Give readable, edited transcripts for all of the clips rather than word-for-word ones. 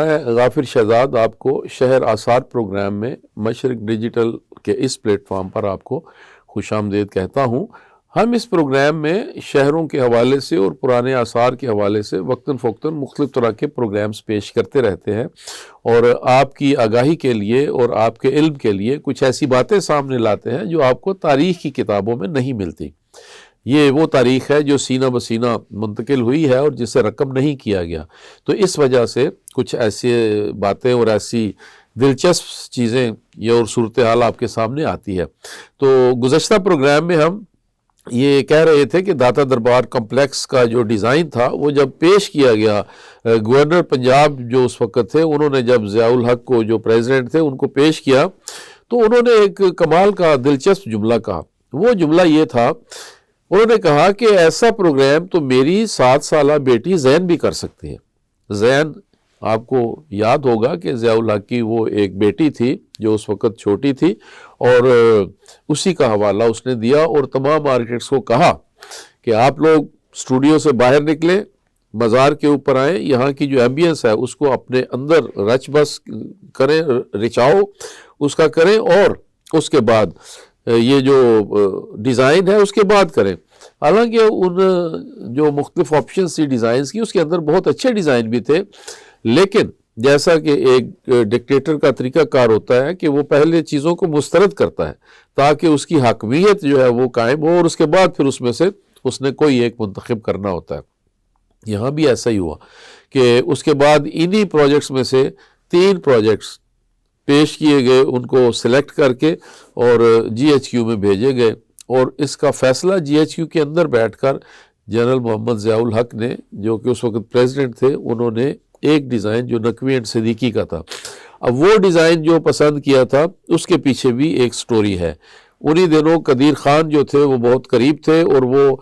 میں غافر شہزاد آپ کو شہر آثار پروگرام میں مشرق ڈیجیٹل کے اس پلیٹ فارم پر آپ کو خوش آمدید کہتا ہوں۔ ہم اس پروگرام میں شہروں کے حوالے سے اور پرانے آثار کے حوالے سے وقتاً فوقتاً مختلف طرح کے پروگرامز پیش کرتے رہتے ہیں، اور آپ کی آگاہی کے لیے اور آپ کے علم کے لیے کچھ ایسی باتیں سامنے لاتے ہیں جو آپ کو تاریخ کی کتابوں میں نہیں ملتی۔ یہ وہ تاریخ ہے جو سینہ بسینہ منتقل ہوئی ہے اور جسے رقم نہیں کیا گیا، تو اس وجہ سے کچھ ایسی باتیں اور ایسی دلچسپ چیزیں یہ اور صورتحال آپ کے سامنے آتی ہے۔ تو گزشتہ پروگرام میں ہم یہ کہہ رہے تھے کہ داتا دربار کمپلیکس کا جو ڈیزائن تھا وہ جب پیش کیا گیا، گورنر پنجاب جو اس وقت تھے، انہوں نے جب ضیاء الحق کو جو پریزیڈنٹ تھے ان کو پیش کیا تو انہوں نے ایک کمال کا دلچسپ جملہ کہا۔ وہ جملہ یہ تھا، انہوں نے کہا کہ ایسا پروگرام تو میری 7 سالہ بیٹی زین بھی کر سکتی ہے۔ زین آپ کو یاد ہوگا کہ ضیاء الحق کی وہ ایک بیٹی تھی جو اس وقت چھوٹی تھی، اور اسی کا حوالہ اس نے دیا اور تمام آرکیٹکٹس کو کہا کہ آپ لوگ اسٹوڈیو سے باہر نکلیں، مزار کے اوپر آئیں، یہاں کی جو ایمبینس ہے اس کو اپنے اندر رچ بس کریں، رچاؤ اس کا کریں، اور اس کے بعد یہ جو ڈیزائن ہے اس کے بعد کریں۔ حالانکہ ان جو مختلف آپشنز تھی ڈیزائنز کی، اس کے اندر بہت اچھے ڈیزائن بھی تھے، لیکن جیسا کہ ایک ڈکٹیٹر کا طریقہ کار ہوتا ہے کہ وہ پہلے چیزوں کو مسترد کرتا ہے تاکہ اس کی حاکمیت جو ہے وہ قائم ہو، اور اس کے بعد پھر اس میں سے اس نے کوئی ایک منتخب کرنا ہوتا ہے۔ یہاں بھی ایسا ہی ہوا کہ اس کے بعد انہی پروجیکٹس میں سے 3 پروجیکٹس پیش کیے گئے، ان کو سلیکٹ کر کے اور جی ایچ کیو میں بھیجے گئے، اور اس کا فیصلہ جی ایچ کیو کے اندر بیٹھ کر جنرل محمد ضیاء الحق نے، جو کہ اس وقت پریزیڈنٹ تھے، انہوں نے ایک ڈیزائن جو نقوی اینڈ صدیقی کا تھا، اب وہ ڈیزائن جو پسند کیا تھا اس کے پیچھے بھی ایک سٹوری ہے۔ انہی دنوں قدیر خان جو تھے وہ بہت قریب تھے، اور وہ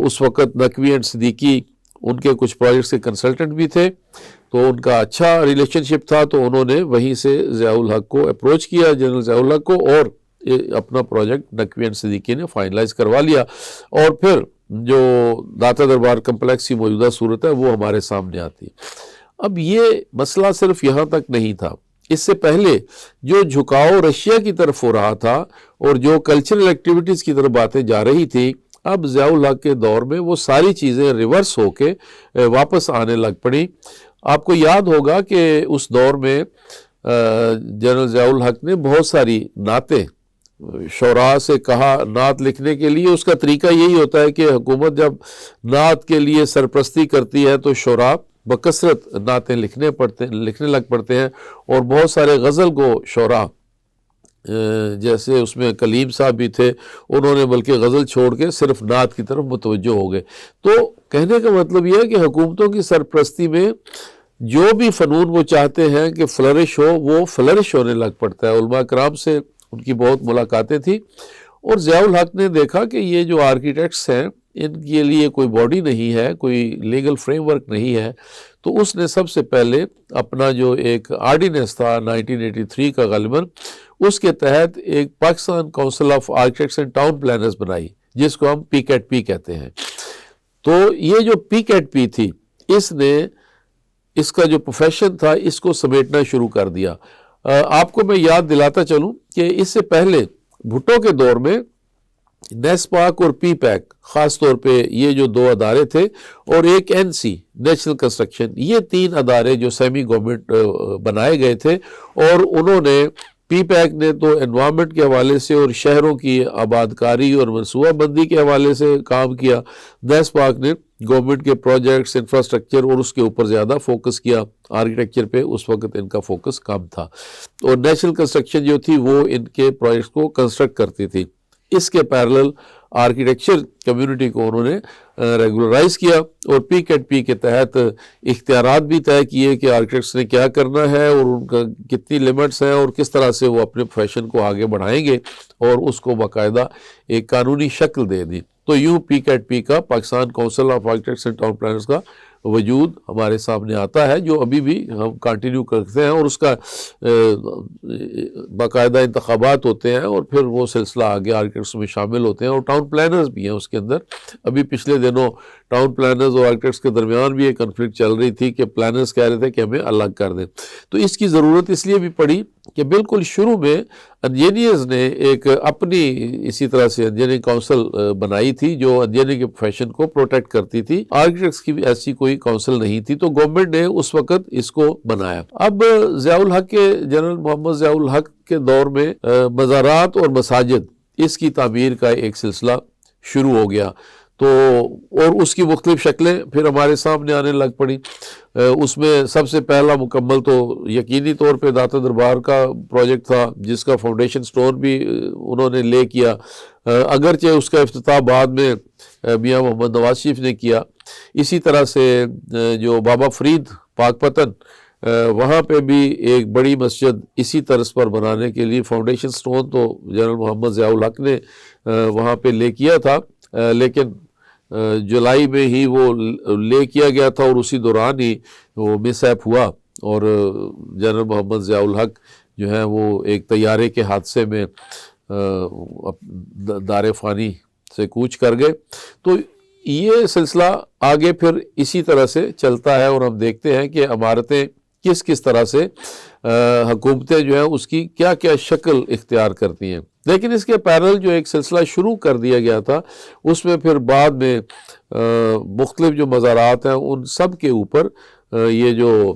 اس وقت نقوی اینڈ صدیقی ان کے کچھ پروجیکٹس کے کنسلٹنٹ بھی تھے، تو ان کا اچھا ریلیشن شپ تھا، تو انہوں نے وہیں سے ضیاء الحق کو اپروچ کیا، جنرل ضیاء الحق کو، اور اپنا پروجیکٹ نقوی اینڈ صدیقی نے فائنلائز کروا لیا، اور پھر جو داتا دربار کمپلیکس کی موجودہ صورت ہے وہ ہمارے سامنے آتی ہے۔ اب یہ مسئلہ صرف یہاں تک نہیں تھا، اس سے پہلے جو جھکاؤ رشیا کی طرف ہو رہا تھا اور جو کلچرل ایکٹیویٹیز کی طرف باتیں جا رہی تھی، اب ضیاء الحق کے دور میں وہ ساری چیزیں ریورس ہو کے واپس آنے لگ پڑی۔ آپ کو یاد ہوگا کہ اس دور میں جنرل ضیاء الحق نے بہت ساری نعتیں شعراء سے کہا نعت لکھنے کے لیے۔ اس کا طریقہ یہی ہوتا ہے کہ حکومت جب نعت کے لیے سرپرستی کرتی ہے تو شعراء بکثرت نعتیں لکھنے لگ پڑتے ہیں، اور بہت سارے غزل گو شعراء، جیسے اس میں کلیم صاحب بھی تھے، انہوں نے بلکہ غزل چھوڑ کے صرف نعت کی طرف متوجہ ہو گئے۔ تو کہنے کا مطلب یہ ہے کہ حکومتوں کی سرپرستی میں جو بھی فنون وہ چاہتے ہیں کہ فلرش ہو، وہ فلرش ہونے لگ پڑتا ہے۔ علماء کرام سے ان کی بہت ملاقاتیں تھیں، اور ضیاء الحق نے دیکھا کہ یہ جو آرکیٹیکٹس ہیں ان کے لیے کوئی باڈی نہیں ہے، کوئی لیگل فریم ورک نہیں ہے، تو اس نے سب سے پہلے اپنا جو ایک آرڈیننس تھا 1983 کا غالباً، اس کے تحت ایک Pakistan council of architects and town planners بنائی، جس کو ہم PCAT کہتے ہیں۔ تو یہ جو PCAT تھی، اس نے اس کا جو پروفیشن تھا اس کو سمیٹنا شروع کر دیا۔ آپ کو میں یاد دلاتا چلوں کہ اس سے پہلے بھٹو کے دور میں نیسپاک اور PPAC خاص طور پہ یہ جو 2 ادارے تھے، اور ایک NC نیشنل کنسٹرکشن، یہ 3 ادارے جو سیمی گورنمنٹ بنائے گئے تھے، اور انہوں نے PPAC نے تو انوائرمنٹ کے حوالے سے اور شہروں کی آبادکاری اور منصوبہ بندی کے حوالے سے کام کیا، نیسپاک نے گورنمنٹ کے پروجیکٹس، انفراسٹرکچر اور اس کے اوپر زیادہ فوکس کیا، آرکیٹیکچر پہ اس وقت ان کا فوکس کم تھا، اور نیشنل کنسٹرکشن جو تھی وہ ان کے پروجیکٹس کو کنسٹرکٹ کرتی تھی۔ اس کے پیرلل آرکیٹیکچر کمیونٹی کو انہوں نے ریگولرائز کیا، اور PCAT کے تحت اختیارات بھی طے کیے کہ آرکیٹیکٹس نے کیا کرنا ہے اور ان کا کتنی لیمٹس ہیں اور کس طرح سے وہ اپنے پروفیشن کو آگے بڑھائیں گے، اور اس کو باقاعدہ ایک قانونی شکل دے دی۔ تو یوں PCAT کا، Pakistan council of architects and town planners کا وجود ہمارے سامنے آتا ہے جو ابھی بھی ہم کنٹینیو کرتے ہیں، اور اس کا باقاعدہ انتخابات ہوتے ہیں اور پھر وہ سلسلہ آگے آرکیٹیکٹس میں شامل ہوتے ہیں، اور ٹاؤن پلانرز بھی ہیں اس کے اندر۔ ابھی پچھلے دنوں ٹاؤن پلانرز اور آرکیٹیکٹس کے درمیان بھی ایک کنفلکٹ چل رہی تھی کہ پلانرز کہہ رہے تھے کہ ہمیں الگ کر دیں۔ تو اس کی ضرورت اس لیے بھی پڑی کہ بالکل شروع میں انجینئرز نے ایک اپنی اسی طرح سے انجینئرنگ کونسل بنائی تھی جو انجینئرنگ کے پروفیشن کو پروٹیکٹ کرتی تھی۔ آرکیٹیکٹس کی بھی ایسی کوئی کونسل نہیں تھی، تو گورنمنٹ نے اس وقت اس کو بنایا۔ اب ضیاء الحق کے جنرل محمد ضیاء الحق کے دور میں مزارات اور مساجد اس کی تعمیر کا ایک سلسلہ شروع ہو گیا، تو اور اس کی مختلف شکلیں پھر ہمارے سامنے آنے لگ پڑی۔ اس میں سب سے پہلا مکمل تو یقینی طور پہ داتا دربار کا پروجیکٹ تھا، جس کا فاؤنڈیشن سٹون بھی انہوں نے لے کیا، اگرچہ اس کا افتتاح بعد میں میاں محمد نواز شریف نے کیا۔ اسی طرح سے جو بابا فرید پاک پتن، وہاں پہ بھی ایک بڑی مسجد اسی طرز پر بنانے کے لیے فاؤنڈیشن سٹون تو جنرل محمد ضیاء الحق نے وہاں پہ لے کیا تھا، لیکن جولائی میں ہی وہ لے کیا گیا تھا، اور اسی دوران ہی وہ مس ایپ ہوا، اور جنرل محمد ضیاء الحق جو ہے وہ ایک طیارے کے حادثے میں دار فانی سے کوچ کر گئے۔ تو یہ سلسلہ آگے پھر اسی طرح سے چلتا ہے، اور ہم دیکھتے ہیں کہ عمارتیں کس کس طرح سے حکومتیں جو ہیں اس کی کیا کیا شکل اختیار کرتی ہیں۔ لیکن اس کے پیرل جو ایک سلسلہ شروع کر دیا گیا تھا، اس میں پھر بعد میں مختلف جو مزارات ہیں ان سب کے اوپر یہ جو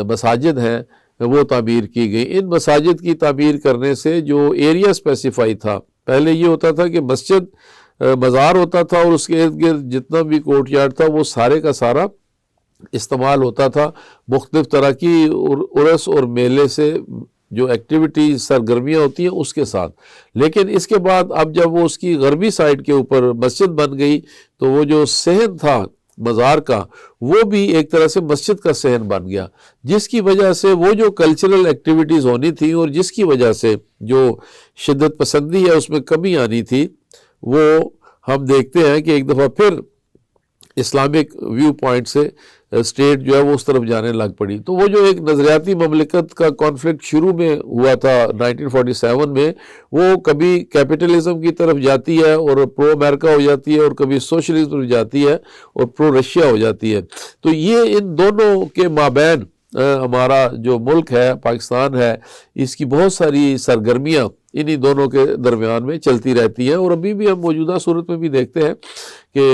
مساجد ہیں وہ تعمیر کی گئی۔ ان مساجد کی تعمیر کرنے سے جو ایریا اسپیسیفائی تھا، پہلے یہ ہوتا تھا کہ مسجد مزار ہوتا تھا اور اس کے ارد گرد جتنا بھی کورٹ یارڈ تھا وہ سارے کا سارا استعمال ہوتا تھا مختلف طرح کی عرس اور میلے سے جو ایکٹیویٹی سرگرمیاں ہوتی ہیں اس کے ساتھ۔ لیکن اس کے بعد اب جب وہ اس کی غربی سائڈ کے اوپر مسجد بن گئی، تو وہ جو صحن تھا مزار کا وہ بھی ایک طرح سے مسجد کا صحن بن گیا، جس کی وجہ سے وہ جو کلچرل ایکٹیویٹیز ہونی تھی اور جس کی وجہ سے جو شدت پسندی ہے اس میں کمی آنی تھی، وہ ہم دیکھتے ہیں کہ ایک دفعہ پھر اسلامک ویو پوائنٹ سے اسٹیٹ جو ہے وہ اس طرف جانے لگ پڑی۔ تو وہ جو ایک نظریاتی مملکت کا کانفلکٹ شروع میں ہوا تھا 1947 میں، وہ کبھی کیپٹلزم کی طرف جاتی ہے اور پرو امریکہ ہو جاتی ہے، اور کبھی سوشلزم کی جاتی ہے اور پرو رشیا ہو جاتی ہے۔ تو یہ ان دونوں کے مابین ہمارا جو ملک ہے پاکستان ہے، اس کی بہت ساری سرگرمیاں انہی دونوں کے درمیان میں چلتی رہتی ہیں، اور ابھی بھی ہم موجودہ صورت میں بھی دیکھتے ہیں کہ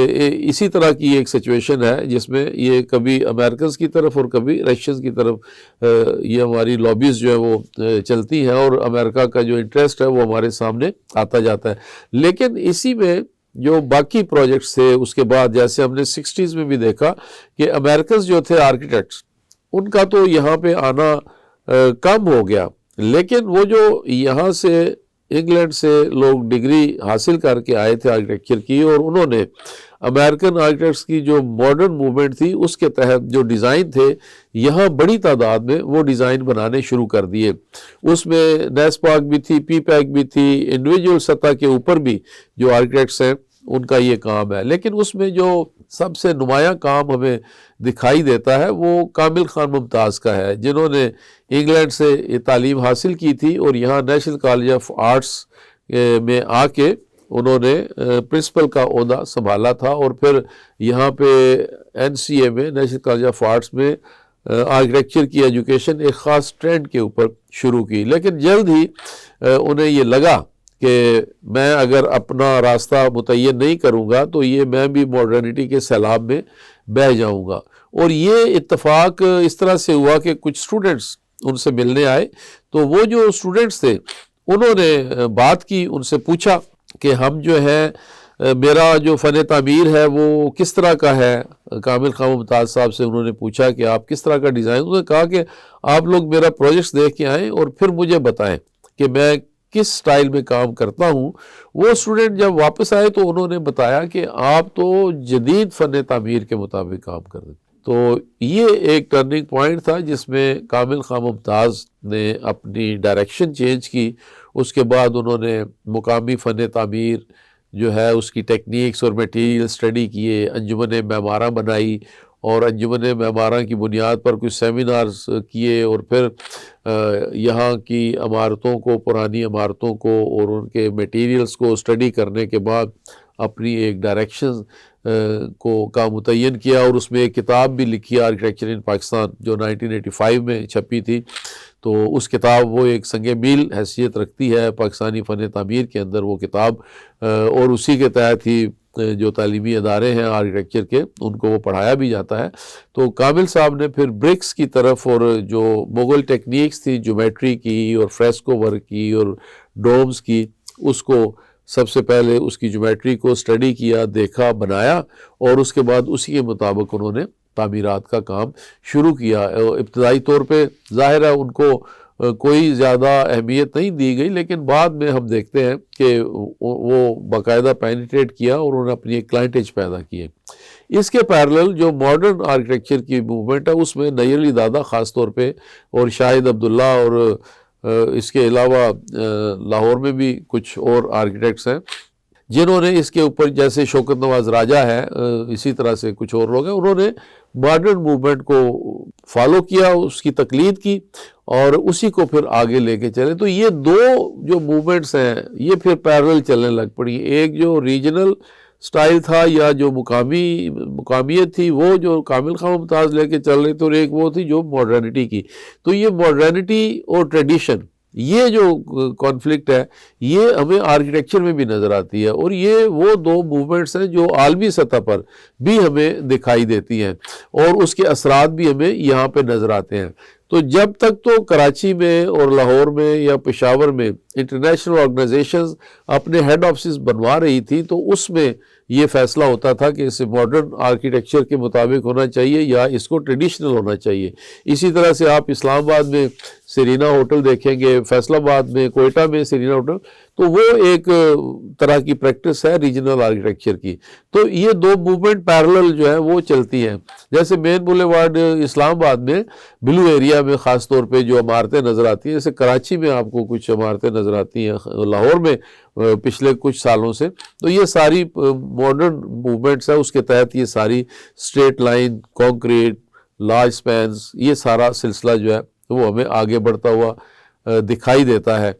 اسی طرح کی ایک سچویشن ہے جس میں یہ کبھی امریکنز کی طرف اور کبھی رشینز کی طرف یہ ہماری لابیز جو ہے وہ چلتی ہیں، اور امریکہ کا جو انٹرسٹ ہے وہ ہمارے سامنے آتا جاتا ہے۔ لیکن اسی میں جو باقی پروجیکٹس تھے اس کے بعد، جیسے ہم نے 60s میں بھی دیکھا کہ امریکنز جو تھے آرکیٹیکٹس، ان کا تو یہاں پہ آنا کم ہو گیا، لیکن وہ جو یہاں سے انگلینڈ سے لوگ ڈگری حاصل کر کے آئے تھے آرکیٹیکچر کی، اور انہوں نے امریکن آرکیٹیکٹس کی جو ماڈرن موومنٹ تھی اس کے تحت جو ڈیزائن تھے یہاں بڑی تعداد میں وہ ڈیزائن بنانے شروع کر دیے۔ اس میں نیس پاک بھی تھی، پی پیک بھی تھی، انڈیویجول سطح کے اوپر بھی جو آرکیٹیکٹس ہیں ان کا یہ کام ہے۔ لیکن اس میں جو سب سے نمایاں کام ہمیں دکھائی دیتا ہے وہ کامل خان ممتاز کا ہے، جنہوں نے انگلینڈ سے یہ تعلیم حاصل کی تھی اور یہاں نیشنل کالج آف آرٹس میں آ کے انہوں نے پرنسپل کا عہدہ سنبھالا تھا، اور پھر یہاں پہ NCA میں نیشنل کالج آف آرٹس میں آرکیٹیکچر کی ایجوکیشن ایک خاص ٹرینڈ کے اوپر شروع کی۔ لیکن جلد ہی انہیں یہ لگا کہ میں اگر اپنا راستہ متعین نہیں کروں گا تو یہ میں بھی ماڈرنٹی کے سیلاب میں بہہ جاؤں گا، اور یہ اتفاق اس طرح سے ہوا کہ کچھ اسٹوڈنٹس ان سے ملنے آئے، تو وہ جو اسٹوڈنٹس تھے انہوں نے بات کی، ان سے پوچھا کہ ہم جو ہے میرا جو فن تعمیر ہے وہ کس طرح کا ہے۔ کامل خان ممتاز صاحب سے انہوں نے پوچھا کہ آپ کس طرح کا ڈیزائن، انہوں نے کہا کہ آپ لوگ میرا پروجیکٹس دیکھ کے آئیں اور پھر مجھے بتائیں کہ میں کس سٹائل میں کام کرتا ہوں۔ وہ اسٹوڈنٹ جب واپس آئے تو انہوں نے بتایا کہ آپ تو جدید فن تعمیر کے مطابق کام کر دیں۔ تو یہ ایک ٹرننگ پوائنٹ تھا جس میں کامل خان ممتاز نے اپنی ڈائریکشن چینج کی۔ اس کے بعد انہوں نے مقامی فن تعمیر جو ہے اس کی ٹیکنیکس اور میٹیریل اسٹڈی کیے، انجمن معمارہ بنائی، اور انجمن معماراں کی بنیاد پر کچھ سیمینارز کیے، اور پھر یہاں کی عمارتوں کو، پرانی عمارتوں کو اور ان کے میٹیریلز کو اسٹڈی کرنے کے بعد اپنی ایک ڈائریکشن کا متعین کیا، اور اس میں ایک کتاب بھی لکھی آرکیٹیکچر ان پاکستان جو 1985 میں چھپی تھی۔ تو اس کتاب وہ ایک سنگ میل حیثیت رکھتی ہے پاکستانی فن تعمیر کے اندر وہ کتاب، اور اسی کے تحت ہی جو تعلیمی ادارے ہیں آرکیٹیکچر کے ان کو وہ پڑھایا بھی جاتا ہے۔ تو کامل صاحب نے پھر برکس کی طرف اور جو مغل ٹیکنیکس تھی جیومیٹری کی اور فریسکو ورک کی اور ڈومز کی، اس کو سب سے پہلے اس کی جیومیٹری کو اسٹڈی کیا، دیکھا، بنایا، اور اس کے بعد اسی کے مطابق انہوں نے تعمیرات کا کام شروع کیا۔ ابتدائی طور پہ ظاہر ہے ان کو کوئی زیادہ اہمیت نہیں دی گئی، لیکن بعد میں ہم دیکھتے ہیں کہ وہ باقاعدہ پینیٹریٹ کیا اور انہوں نے اپنی ایک کلائنٹیج پیدا کیے۔ اس کے پیرلل جو ماڈرن آرکیٹیکچر کی موومنٹ ہے اس میں نیر علی دادا خاص طور پہ اور شاہد عبداللہ، اور اس کے علاوہ لاہور میں بھی کچھ اور آرکیٹیکٹس ہیں جنہوں نے اس کے اوپر، جیسے شوکت نواز راجہ ہے، اسی طرح سے کچھ اور لوگ ہیں، انہوں نے ماڈرن موومنٹ کو فالو کیا، اس کی تقلید کی اور اسی کو پھر آگے لے کے چلے۔ تو یہ دو جو موومنٹس ہیں یہ پھر پیرل چلنے لگ پڑی۔ ایک جو ریجنل سٹائل تھا یا جو مقامیت تھی وہ جو کامل خواہ ممتاز لے کے چل رہے تھے، اور ایک وہ تھی جو ماڈرنٹی کی۔ تو یہ ماڈرنٹی اور ٹریڈیشن، یہ جو کانفلکٹ ہے یہ ہمیں آرکیٹیکچر میں بھی نظر آتی ہے، اور یہ وہ دو موومنٹس ہیں جو عالمی سطح پر بھی ہمیں دکھائی دیتی ہیں، اور اس کے اثرات بھی ہمیں یہاں پہ نظر آتے ہیں۔ تو جب تک تو کراچی میں اور لاہور میں یا پشاور میں انٹرنیشنل آرگنائزیشنز اپنے ہیڈ آفسز بنوا رہی تھی تو اس میں یہ فیصلہ ہوتا تھا کہ اسے ماڈرن آرکیٹیکچر کے مطابق ہونا چاہیے یا اس کو ٹریڈیشنل ہونا چاہیے۔ اسی طرح سے آپ اسلام آباد میں سیرینا ہوٹل دیکھیں گے، فیصل آباد میں، کوئٹہ میں سیرینا ہوٹل، تو وہ ایک طرح کی پریکٹس ہے ریجنل آرکیٹیکچر کی۔ تو یہ دو موومنٹ پیرلل جو ہے وہ چلتی ہیں۔ جیسے مین بولیوارڈ اسلام آباد میں بلو ایریا میں خاص طور پہ جو عمارتیں نظر آتی ہیں، جیسے کراچی میں آپ کو کچھ عمارتیں نظر آتی ہیں، لاہور میں پچھلے کچھ سالوں سے، تو یہ ساری ماڈرن موومنٹس ہیں، اس کے تحت یہ ساری اسٹریٹ لائن، کانکریٹ، لارج سپینز، یہ سارا سلسلہ جو ہے وہ ہمیں آگے بڑھتا ہوا دکھائی دیتا ہے۔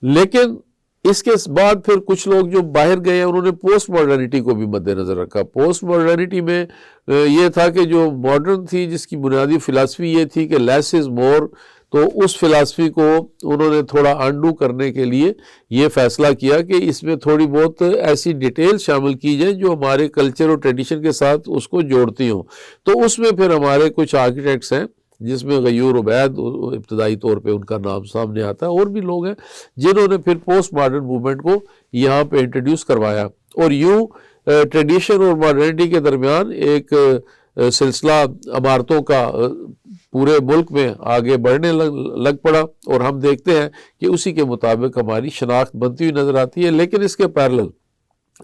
لیکن اس کے بعد پھر کچھ لوگ جو باہر گئے ہیں انہوں نے پوسٹ ماڈرنٹی کو بھی مد نظر رکھا۔ پوسٹ ماڈرنٹی میں یہ تھا کہ جو ماڈرن تھی جس کی بنیادی فلاسفی یہ تھی کہ لیس از مور، تو اس فلاسفی کو انہوں نے تھوڑا انڈو کرنے کے لیے یہ فیصلہ کیا کہ اس میں تھوڑی بہت ایسی ڈیٹیل شامل کی جائے جو ہمارے کلچر اور ٹریڈیشن کے ساتھ اس کو جوڑتی ہوں۔ تو اس میں پھر ہمارے کچھ آرکیٹیکٹس ہیں جس میں غیور عبید ابتدائی طور پہ ان کا نام سامنے آتا ہے، اور بھی لوگ ہیں جنہوں نے پھر پوسٹ ماڈرن موومنٹ کو یہاں پہ انٹروڈیوس کروایا، اور یوں ٹریڈیشن اور ماڈرنٹی کے درمیان ایک سلسلہ عمارتوں کا پورے ملک میں آگے بڑھنے لگ پڑا، اور ہم دیکھتے ہیں کہ اسی کے مطابق ہماری شناخت بنتی ہوئی نظر آتی ہے۔ لیکن اس کے پیرلل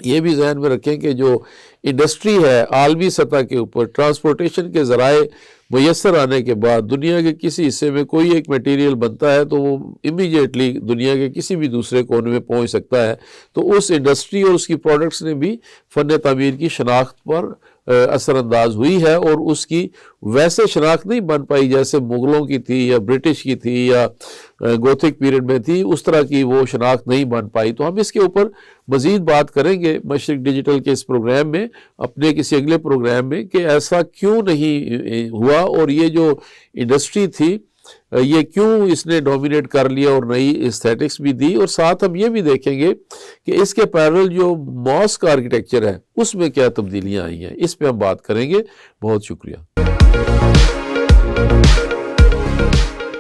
یہ بھی ذہن میں رکھیں کہ جو انڈسٹری ہے عالمی سطح کے اوپر، ٹرانسپورٹیشن کے ذرائع میسر آنے کے بعد دنیا کے کسی حصے میں کوئی ایک میٹیریل بنتا ہے تو وہ امیجیٹلی دنیا کے کسی بھی دوسرے کونے میں پہنچ سکتا ہے۔ تو اس انڈسٹری اور اس کی پروڈکٹس نے بھی فن تعمیر کی شناخت پر اثر انداز ہوئی ہے، اور اس کی ویسے شناخت نہیں بن پائی جیسے مغلوں کی تھی یا برٹش کی تھی یا گوتھک پیریڈ میں تھی، اس طرح کی وہ شناخت نہیں بن پائی۔ تو ہم اس کے اوپر مزید بات کریں گے مشرق ڈیجیٹل کے اس پروگرام میں، اپنے کسی اگلے پروگرام میں، کہ ایسا کیوں نہیں ہوا، اور یہ جو انڈسٹری تھی یہ کیوں اس نے ڈومینیٹ کر لیا اور نئی ایستھیٹکس بھی دی، اور ساتھ ہم یہ بھی دیکھیں گے کہ اس کے پیرل جو ماسک آرکیٹیکچر ہے اس میں کیا تبدیلیاں آئی ہیں، اس پہ ہم بات کریں گے۔ بہت شکریہ۔